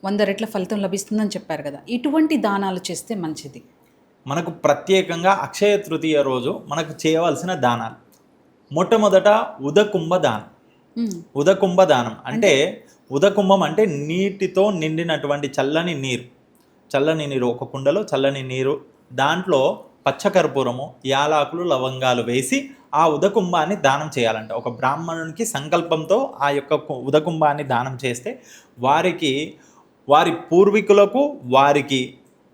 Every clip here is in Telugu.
100 రెట్ల ఫలితం లభిస్తుందని చెప్పారు కదా. ఇటువంటి దానాలు చేస్తే మంచిది? మనకు ప్రత్యేకంగా అక్షయ తృతీయ రోజు మనకు చేయవలసిన దానాలు మొట్టమొదట ఉదకుంభ దానం. ఉదకుంభ దానం అంటే ఉదకుంభం అంటే నీటితో నిండినటువంటి చల్లని నీరు, ఒక కుండలో చల్లని నీరు, దాంట్లో పచ్చకర్పూరము, యాలకులు, లవంగాలు వేసి ఆ ఉదకుంభాన్ని దానం చేయాలంట. ఒక బ్రాహ్మణునికి సంకల్పంతో ఆ యొక్క ఉదకుంభాన్ని దానం చేస్తే వారి పూర్వీకులకు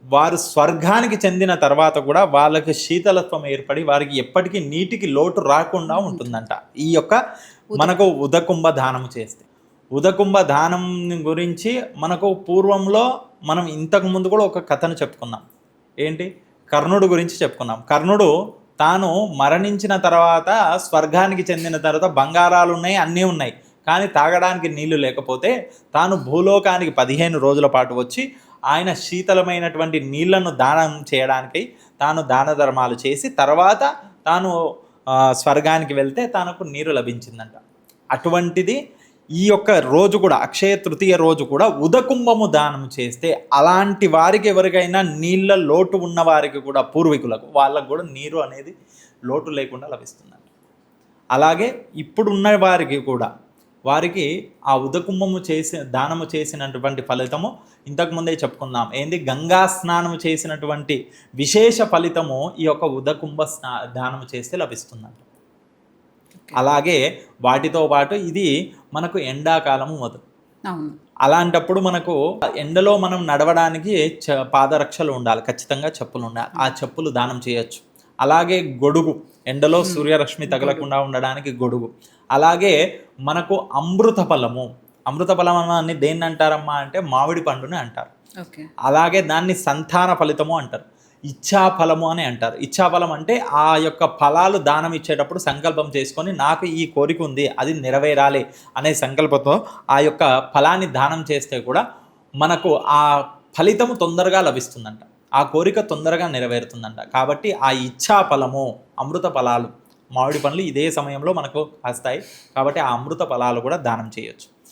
వారు స్వర్గానికి చెందిన తర్వాత కూడా వాళ్ళకి శీతలత్వం ఏర్పడి వారికి ఎప్పటికీ నీటికి లోటు రాకుండా ఉంటుందంట ఈ యొక్క మనకు ఉదకుంభ దానం చేస్తే. ఉదకుంభ దానం గురించి మనకు పూర్వంలో మనం ఇంతకు ముందు కూడా ఒక కథను చెప్పుకున్నాం. ఏంటి? కర్ణుడు గురించి చెప్పుకున్నాం. కర్ణుడు తాను మరణించిన తర్వాత స్వర్గానికి చెందిన తర్వాత బంగారాలు ఉన్నాయి, అన్నీ ఉన్నాయి, కానీ తాగడానికి నీళ్లు లేకపోతే తాను భూలోకానికి 15 రోజుల పాటు వచ్చి ఆయన శీతలమైనటువంటి నీళ్లను దానం చేయడానికి తాను దాన ధర్మాలు చేసి తర్వాత తాను స్వర్గానికి వెళ్తే తనకు నీరు లభించిందంట. అటువంటిది ఈ యొక్క రోజు కూడా, అక్షయ తృతీయ రోజు కూడా ఉదకుంభము దానం చేస్తే అలాంటి వారికి, ఎవరికైనా నీళ్ళ లోటు ఉన్న వారికి కూడా, పూర్వీకులకు వాళ్ళకు కూడా నీరు అనేది లోటు లేకుండా లభిస్తుందంట. అలాగే ఇప్పుడున్న వారికి కూడా వారికి ఆ ఉదకుంభము దానము చేసినటువంటి ఫలితము ఇంతకుముందే చెప్పుకుందాం. ఏంది? గంగా స్నానము చేసినటువంటి విశేష ఫలితము ఈ యొక్క ఉదకుంభ దానము చేస్తే లభిస్తుందంట. అలాగే వాటితో పాటు ఇది మనకు ఎండాకాలము మొదలు. అలాంటప్పుడు మనకు ఎండలో మనం నడవడానికి పాదరక్షలు ఉండాలి, ఖచ్చితంగా చెప్పులు ఉండాలి. ఆ చెప్పులు దానం చేయొచ్చు. అలాగే గొడుగు, ఎండలో సూర్యరశ్మి తగలకుండా ఉండడానికి గొడుగు. అలాగే మనకు అమృత ఫలము అని దేన్ని అంటారమ్మా అంటే మామిడి పండుని అంటారు. అలాగే దాన్ని సంతాన ఫలితము అంటారు. ఇచ్ఛాఫలము అని అంటారు. ఇచ్ఛాఫలం అంటే ఆ యొక్క ఫలాలు దానం ఇచ్చేటప్పుడు సంకల్పం చేసుకొని నాకు ఈ కోరిక ఉంది, అది నెరవేరాలి అనే సంకల్పంతో ఆ యొక్క ఫలాన్ని దానం చేస్తే కూడా మనకు ఆ ఫలితము తొందరగా లభిస్తుందంట, ఆ కోరిక తొందరగా నెరవేరుతుందంట. కాబట్టి ఆ ఇచ్ఛాఫలము, అమృత ఫలాలు, మామిడి పండ్లు ఇదే సమయంలో మనకు వస్తాయి కాబట్టి ఆ అమృత ఫలాలు కూడా దానం చేయొచ్చు.